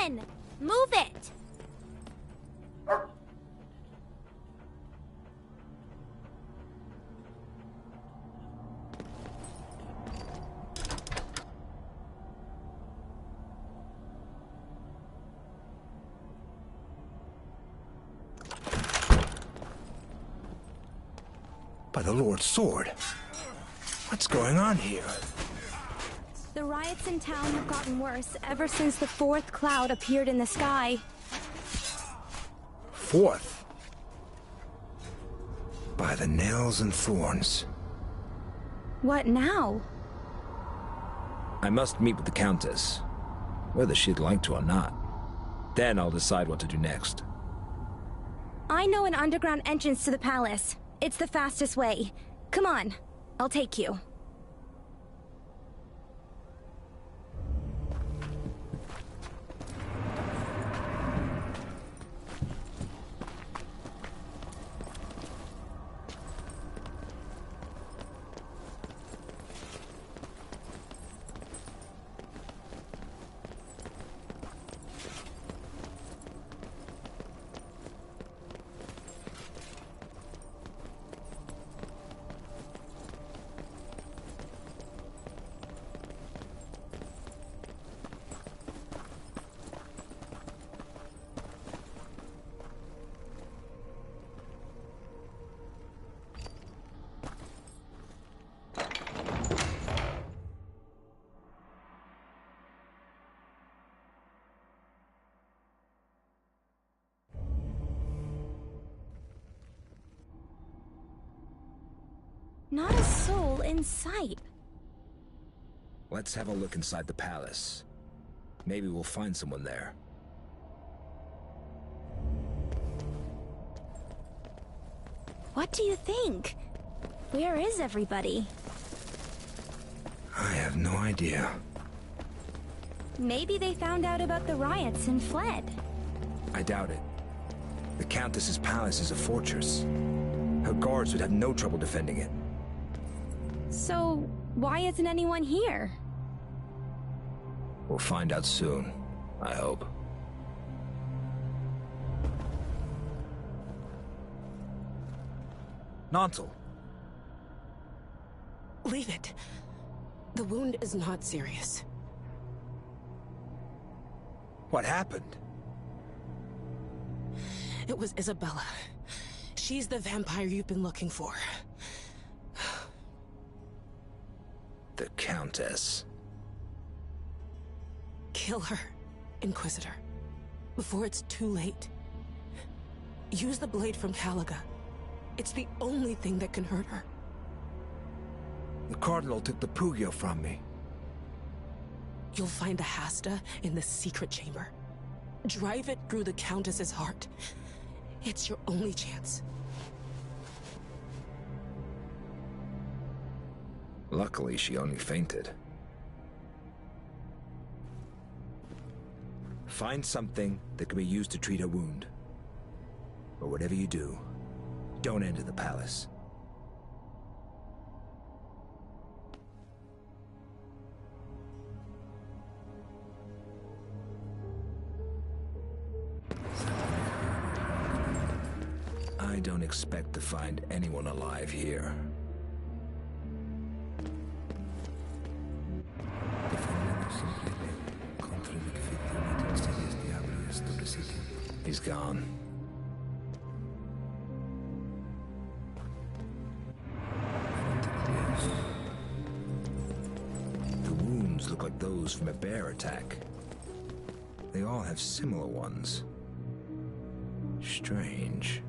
in! Move it! By the Lord's sword. What's going on here? The riots in town have gotten worse ever since the fourth cloud appeared in the sky. Fourth? By the nails and thorns. What now? I must meet with the Countess, whether she'd like to or not. Then I'll decide what to do next. I know an underground entrance to the palace. It's the fastest way. Come on, I'll take you. Not a soul in sight. Let's have a look inside the palace. Maybe we'll find someone there. What do you think? Where is everybody? I have no idea. Maybe they found out about the riots and fled. I doubt it. The Countess's palace is a fortress. Her guards would have no trouble defending it. So, why isn't anyone here? We'll find out soon, I hope. Nontal. Leave it. The wound is not serious. What happened? It was Isabella. She's the vampire you've been looking for. The Countess. Kill her, Inquisitor, before it's too late. Use the blade from Caliga. It's the only thing that can hurt her. The Cardinal took the Pugio from me. You'll find the Hasta in the secret chamber. Drive it through the Countess's heart. It's your only chance. Luckily, she only fainted. Find something that can be used to treat her wound. But whatever you do, don't enter the palace. I don't expect to find anyone alive here. He's gone. The wounds look like those from a bear attack. They all have similar ones. Strange.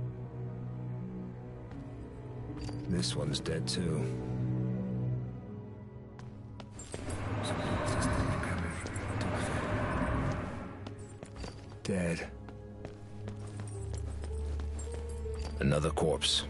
This one's dead too. Dead. Another corpse.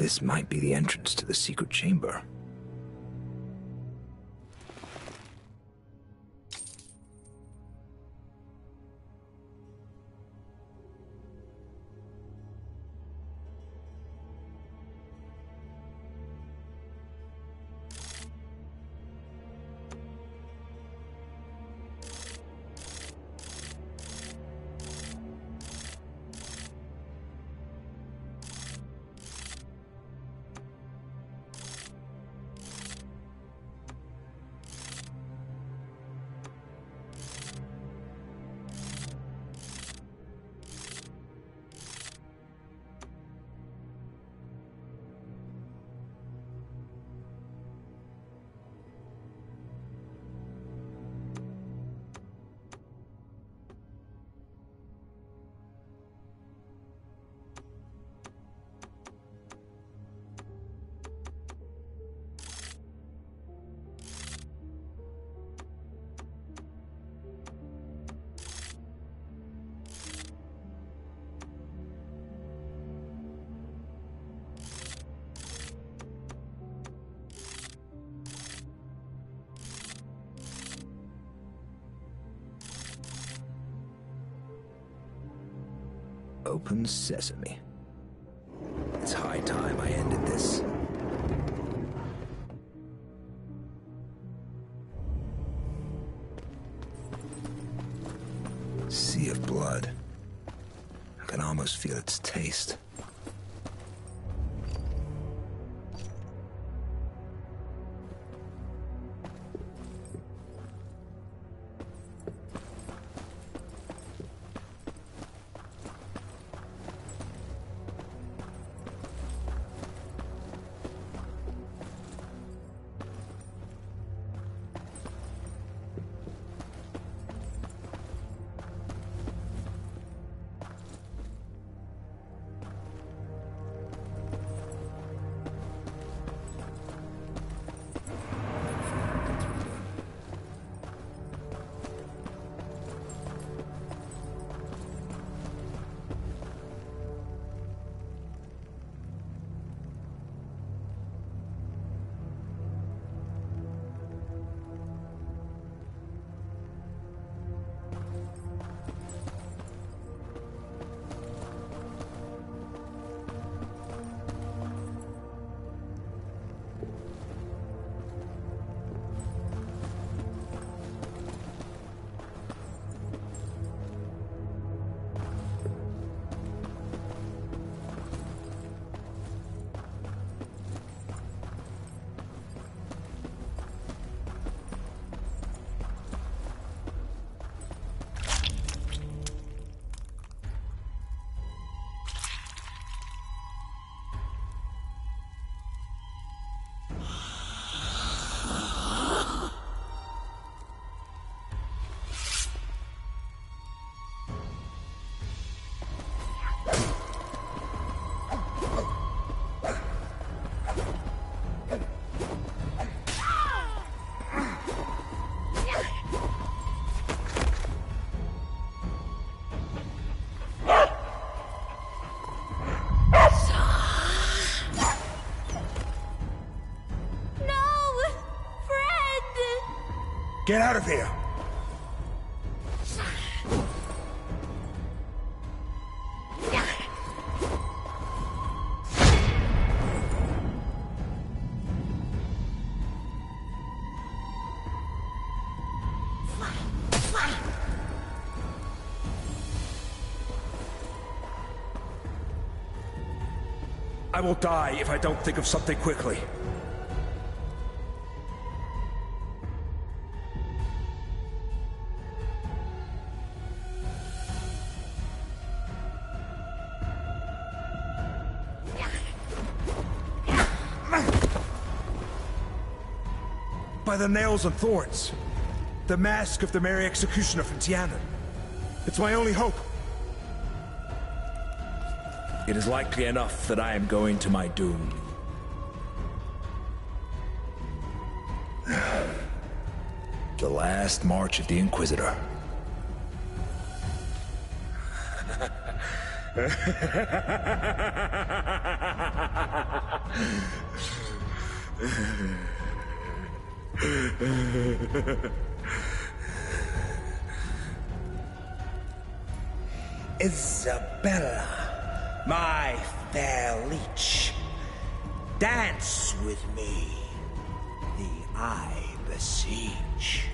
This might be the entrance to the secret chamber. Open sesame. It's high time I ended this. Sea of blood. I can almost feel its taste. Get out of here! I will die if I don't think of something quickly. By the nails and thorns. The mask of the Mary Executioner from Tiana. It's my only hope. It is likely enough that I am going to my doom. The last march of the Inquisitor. Isabella, my fair leech, dance with me, thee I beseech.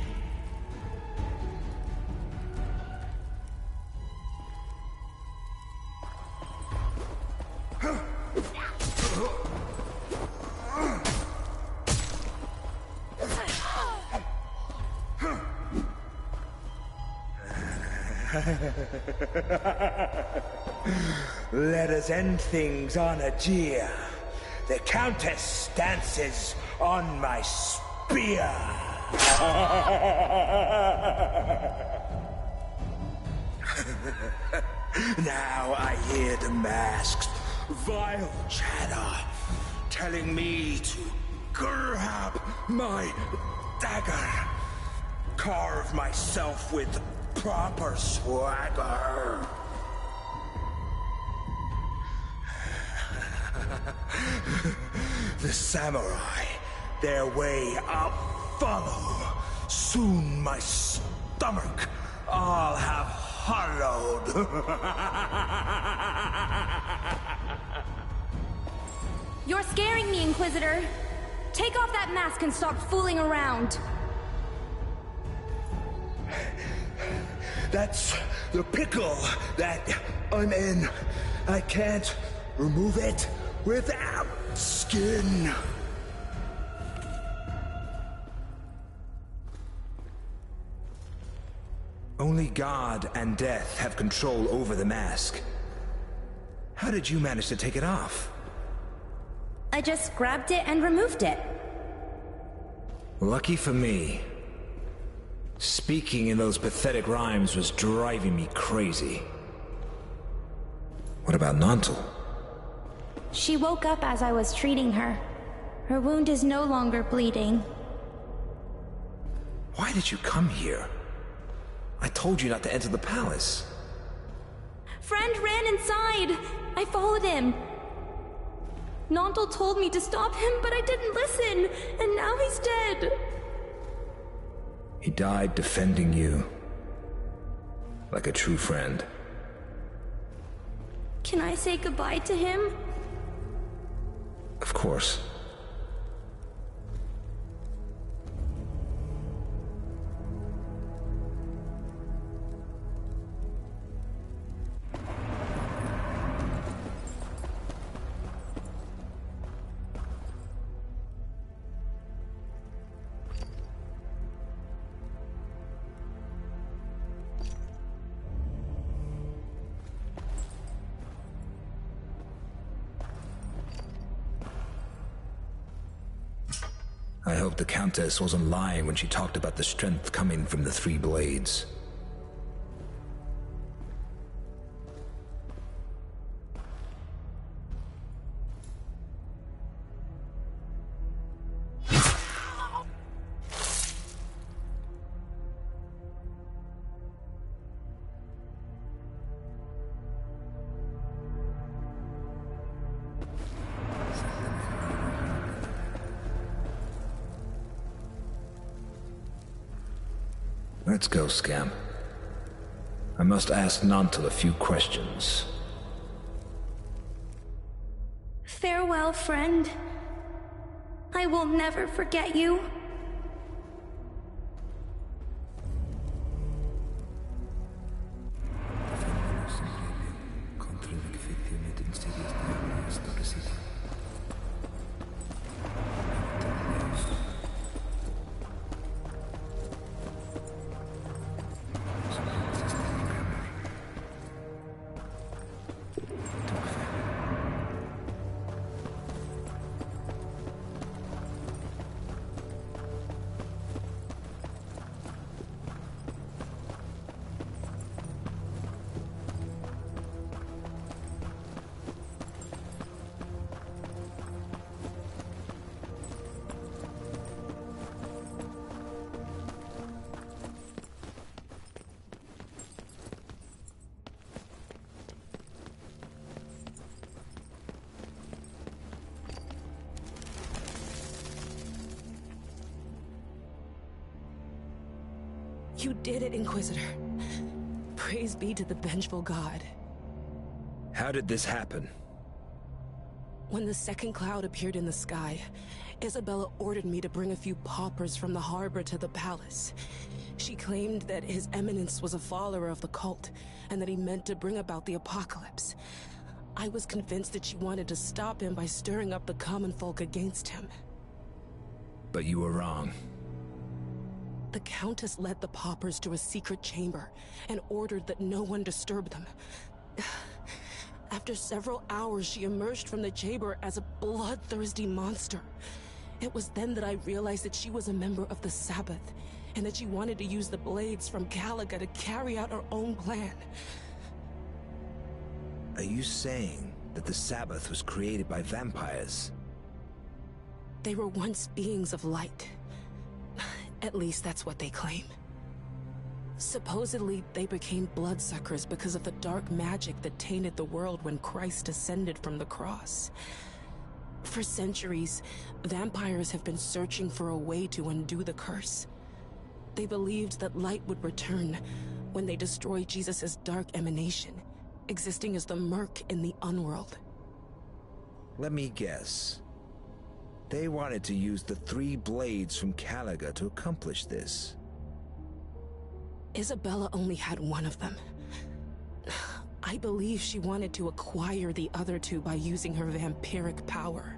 Let us end things on a jeer. The Countess dances on my spear. Now I hear the mask's vile chatter, telling me to grab my dagger, carve myself with proper swagger. The samurai, their way I'll follow. Soon my stomach I'll have hollowed. You're scaring me, Inquisitor. Take off that mask and stop fooling around. That's the pickle that I'm in. I can't remove it without skin. Only God and death have control over the mask. How did you manage to take it off? I just grabbed it and removed it. Lucky for me. Speaking in those pathetic rhymes was driving me crazy. What about Nantal? She woke up as I was treating her. Her wound is no longer bleeding. Why did you come here? I told you not to enter the palace. Friend ran inside. I followed him. Nantal told me to stop him, but I didn't listen, and now he's dead. He died defending you. Like a true friend. Can I say goodbye to him? Of course. I hope the Countess wasn't lying when she talked about the strength coming from the three blades. Let's go, Scamp. I must ask Nantal a few questions. Farewell, friend. I will never forget you. You did it, Inquisitor. Praise be to the vengeful god. How did this happen? When the second cloud appeared in the sky, Isabella ordered me to bring a few paupers from the harbor to the palace. She claimed that His Eminence was a follower of the cult, and that he meant to bring about the apocalypse. I was convinced that she wanted to stop him by stirring up the common folk against him. But you were wrong. The Countess led the paupers to a secret chamber and ordered that no one disturb them. After several hours, she emerged from the chamber as a bloodthirsty monster. It was then that I realized that she was a member of the Sabbath, and that she wanted to use the blades from Calaga to carry out her own plan. Are you saying that the Sabbath was created by vampires? They were once beings of light. At least that's what they claim. Supposedly, they became bloodsuckers because of the dark magic that tainted the world when Christ descended from the cross. For centuries, vampires have been searching for a way to undo the curse. They believed that light would return when they destroy Jesus' dark emanation, existing as the murk in the unworld. Let me guess. They wanted to use the 3 blades from Calaga to accomplish this. Isabella only had one of them. I believe she wanted to acquire the other 2 by using her vampiric power.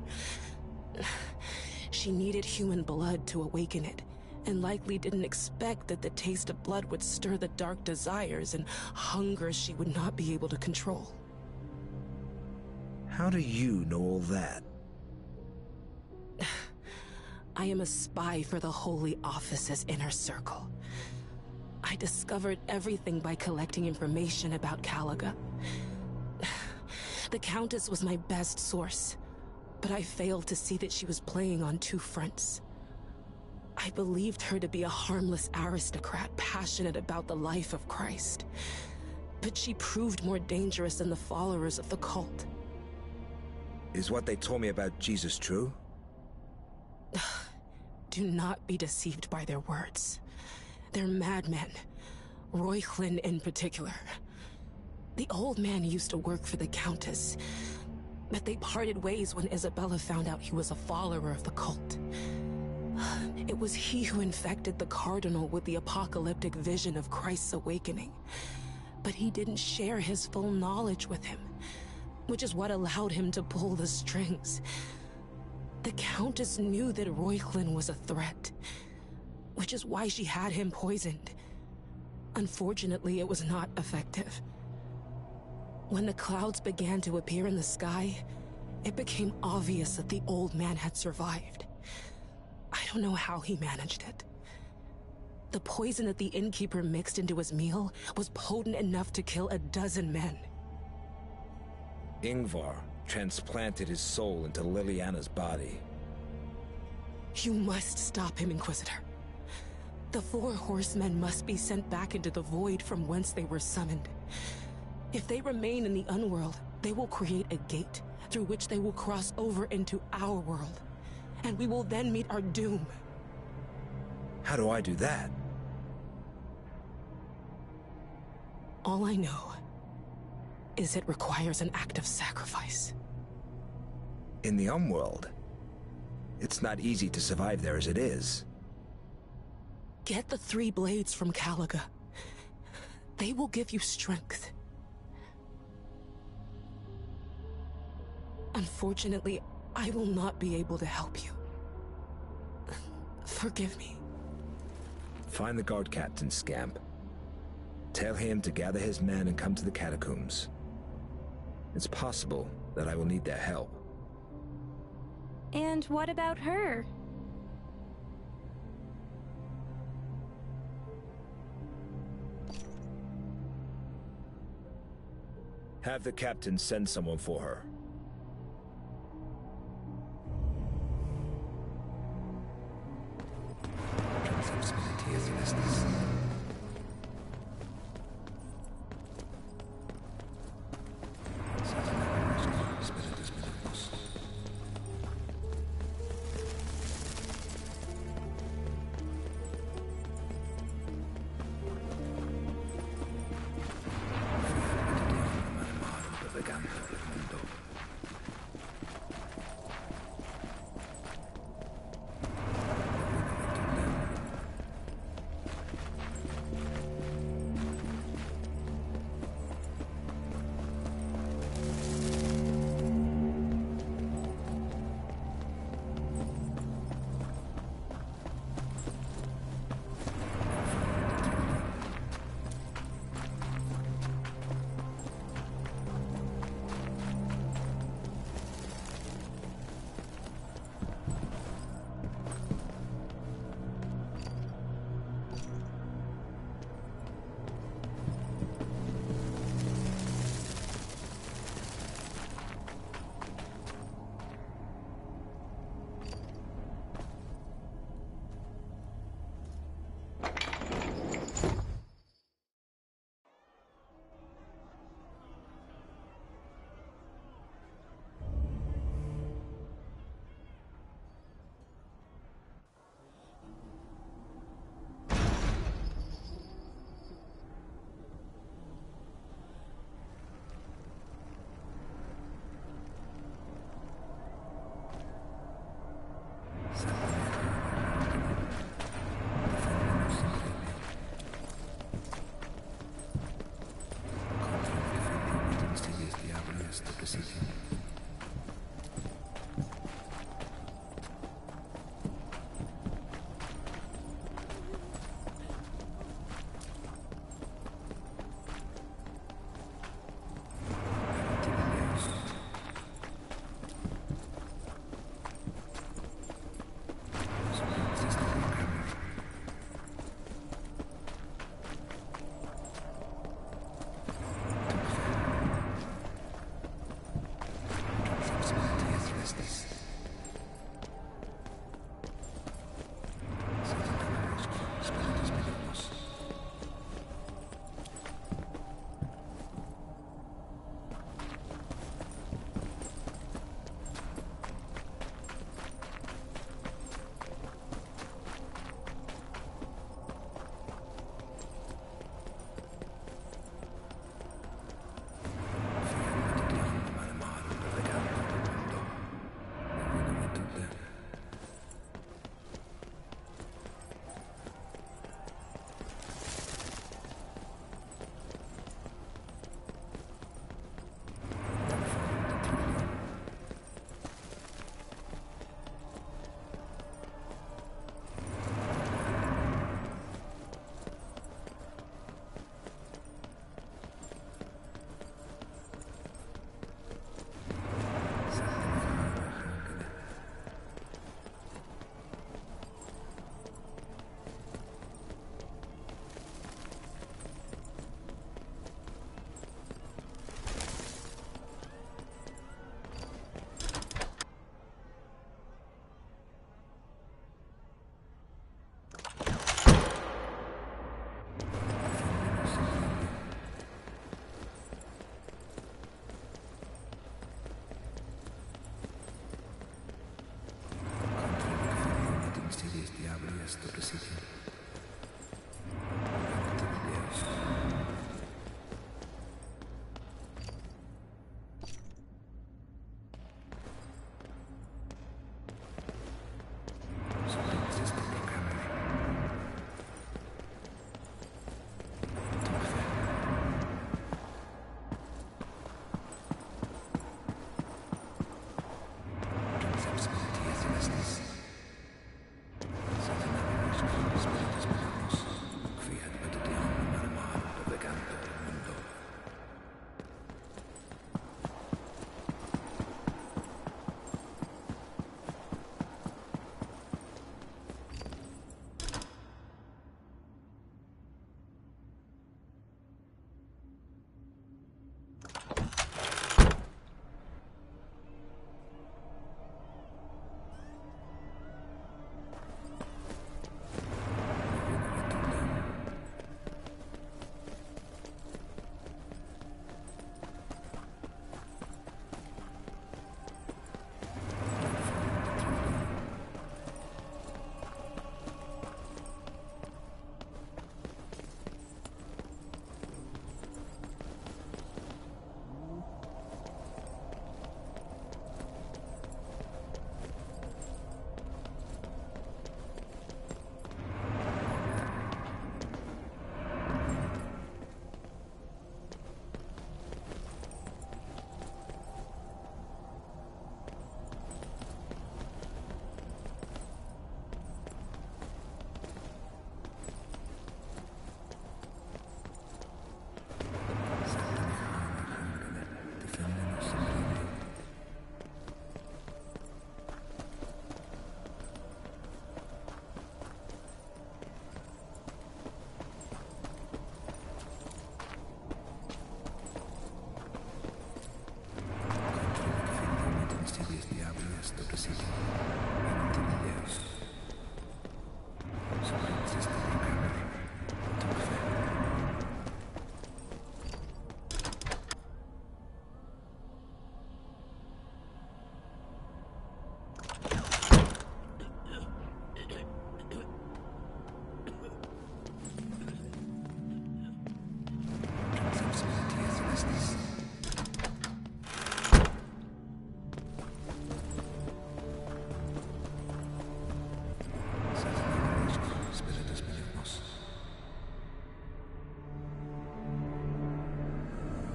She needed human blood to awaken it, and likely didn't expect that the taste of blood would stir the dark desires and hunger she would not be able to control. How do you know all that? I am a spy for the Holy Office's inner circle. I discovered everything by collecting information about Calaga. The Countess was my best source, but I failed to see that she was playing on 2 fronts. I believed her to be a harmless aristocrat passionate about the life of Christ, but she proved more dangerous than the followers of the cult. Is what they told me about Jesus true? Do not be deceived by their words. They're madmen. Roychlin in particular. The old man used to work for the Countess, but they parted ways when Isabella found out he was a follower of the cult. It was he who infected the Cardinal with the apocalyptic vision of Christ's awakening. But he didn't share his full knowledge with him, which is what allowed him to pull the strings. The Countess knew that Roychlin was a threat, which is why she had him poisoned. Unfortunately, it was not effective. When the clouds began to appear in the sky, it became obvious that the old man had survived. I don't know how he managed it. The poison that the innkeeper mixed into his meal was potent enough to kill 12 men. Ingvar transplanted his soul into Liliana's body. You must stop him, Inquisitor. The 4 horsemen must be sent back into the void from whence they were summoned. If they remain in the Unworld, they will create a gate through which they will cross over into our world, and we will then meet our doom. How do I do that? All I know is it requires an act of sacrifice. In the Umworld, it's not easy to survive there as it is. Get the 3 blades from Caliga. They will give you strength. Unfortunately, I will not be able to help you. Forgive me. Find the guard captain, Scamp. Tell him to gather his men and come to the catacombs. It's possible that I will need their help. And what about her? Have the captain send someone for her.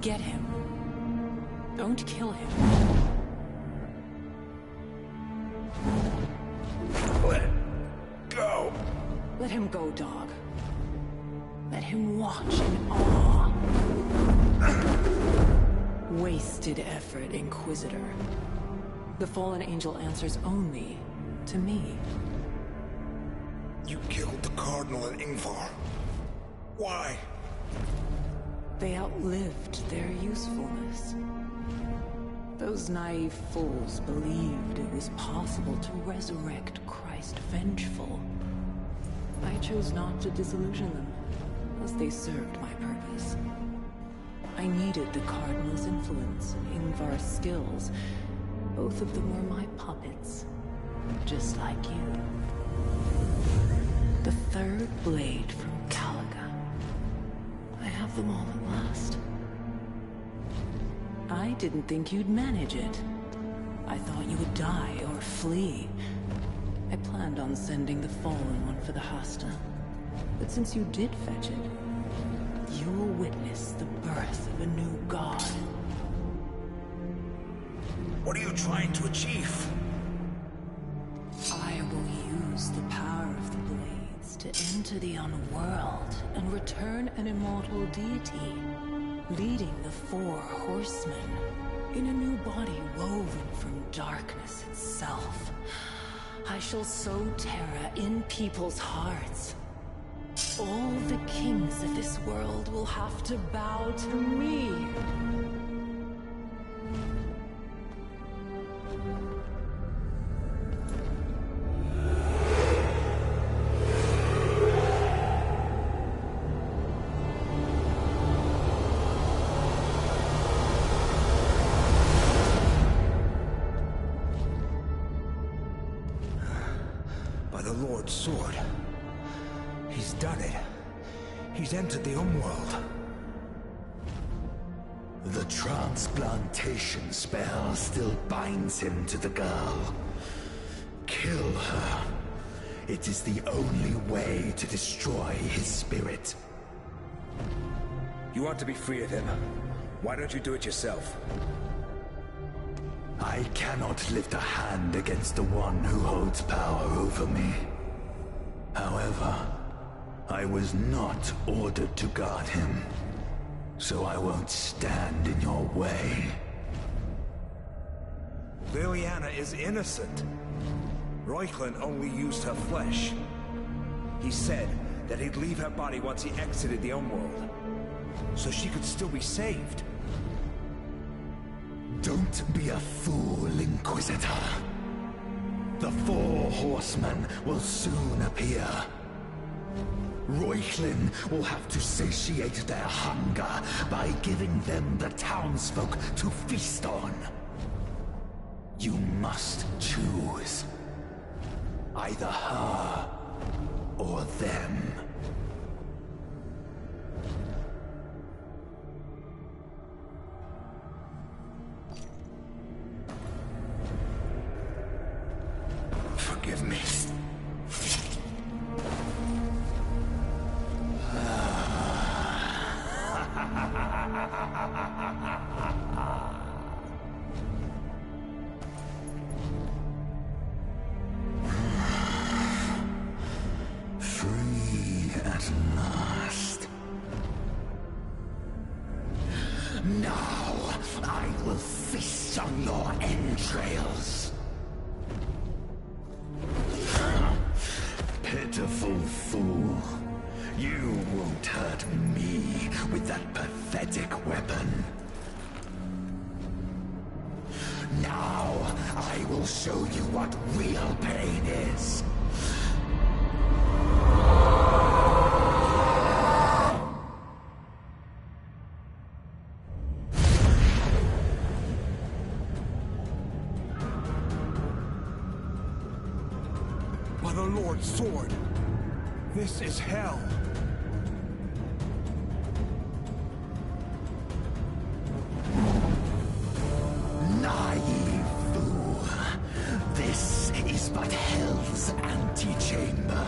Get him. Don't kill him. Let go. Let him go, dog. Let him watch in awe. Wasted effort, Inquisitor. The fallen angel answers only to me. You killed the Cardinal and Ingvar. Why? They outlived their usefulness. Those naive fools believed it was possible to resurrect Christ vengeful. I chose not to disillusion them, as they served my purpose. I needed the Cardinal's influence and Ingvar's skills. Both of them were my puppets, just like you. The third blade from Calaga. I have them all at last. I didn't think you'd manage it. I thought you would die or flee. I planned on sending the fallen one for the Hasta. But since you did fetch it, you will witness the birth of a new god. What are you trying to achieve? I will use the power of the blades to enter the unworld and return an immortal deity, leading the four horsemen in a new body woven from darkness itself. I shall sow terror in people's hearts. All the kings of this world will have to bow to me. By the Lord's sword. He's done it. He's entered the Umworld. The transplantation spell still binds him to the girl. Kill her. It is the only way to destroy his spirit. You want to be free of him. Why don't you do it yourself? I cannot lift a hand against the one who holds power over me. However, I was not ordered to guard him, so I won't stand in your way. Liliana is innocent. Reuchlin only used her flesh. He said that he'd leave her body once he exited the Umworld, so she could still be saved. Don't be a fool, Inquisitor. The four horsemen will soon appear. Reuchlin will have to satiate their hunger by giving them the townsfolk to feast on. You must choose. Either her or them. Forgive me. Free at last. Now I will feast on your entrails. Pitiful fool. You won't hurt me with that pathetic weapon. Now I will show you what real pain is. By the Lord's sword. This is hell. Naive fool. This is but hell's antechamber.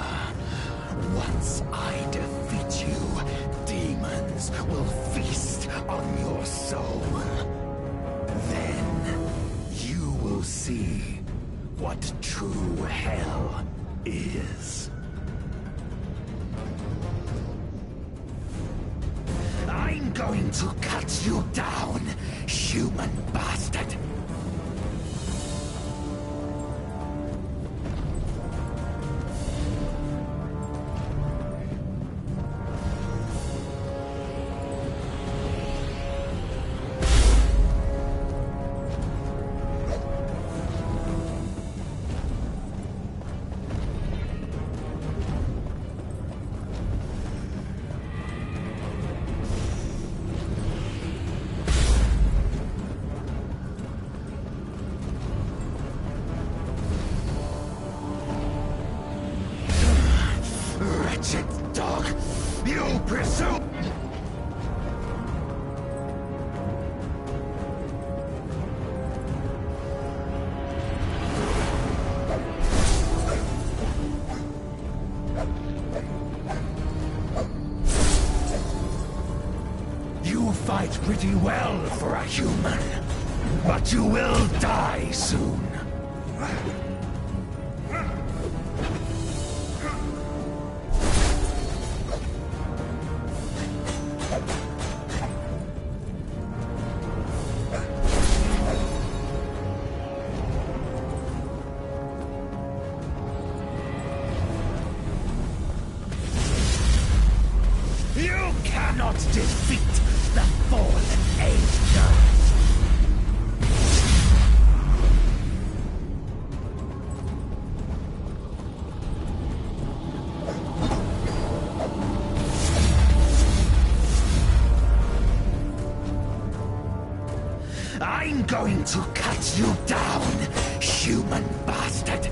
Once I defeat you, demons will feast on your soul. Then you will see what true hell is. I'm going to cut you down, human bastard. Wretched dog! You presume... You fight pretty well for a human, but you will die soon. You cannot defeat the fallen angels! I'm going to cut you down, human bastard!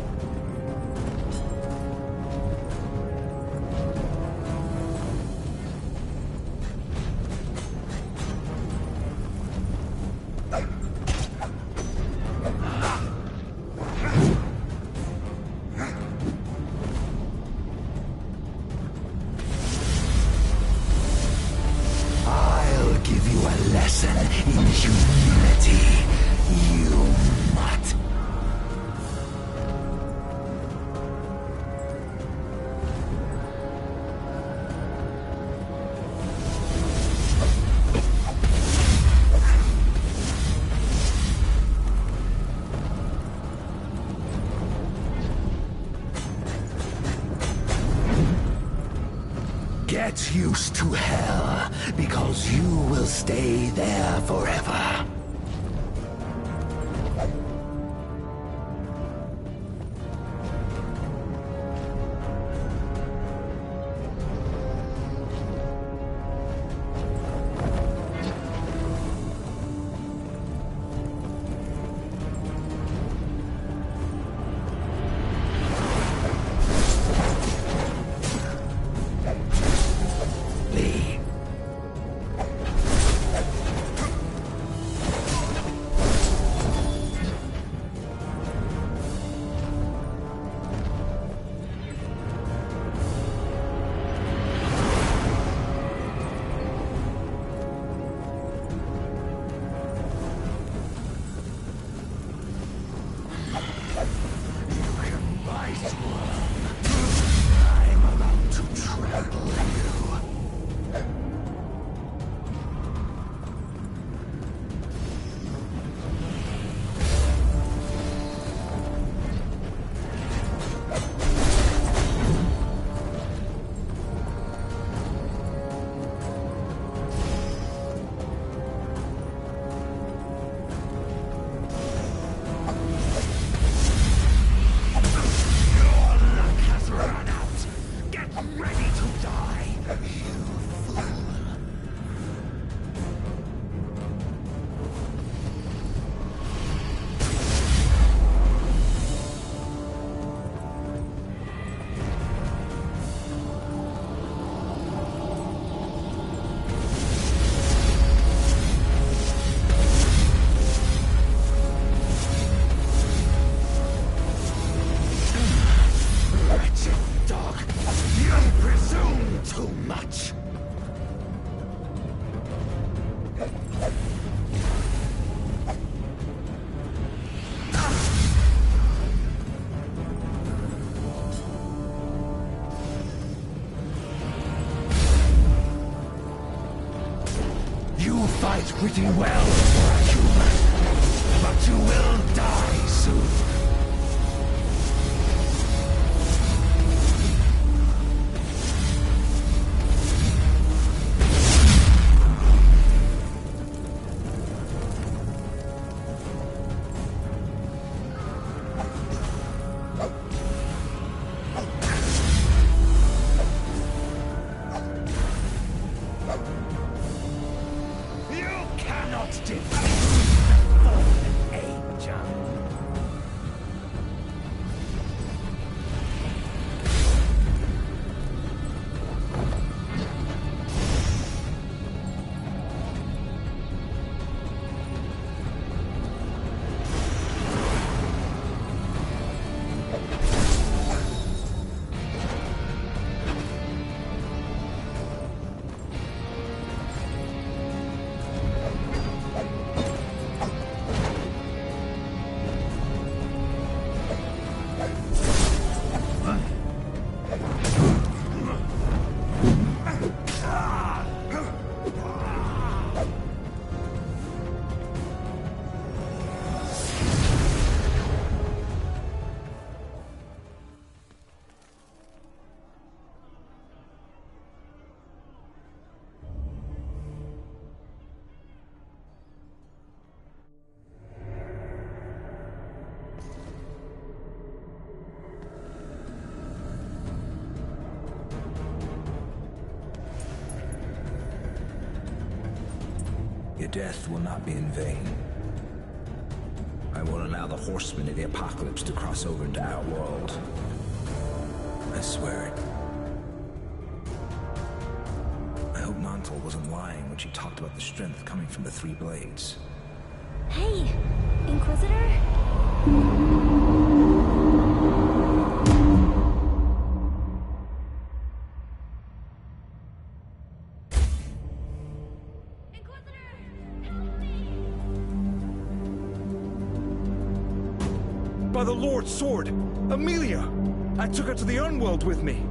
I'll give you a lesson in humility, you mutt. Get used to hell, because you will stay there forever. I'm about to trample you. fight pretty well for a human, but you will die soon. Your death will not be in vain. I won't allow the horsemen of the apocalypse to cross over into our world. I swear it. I hope Montal wasn't lying when she talked about the strength coming from the three blades. Hey, Inquisitor? By the Lord's sword! Amelia! I took her to the Unworld with me!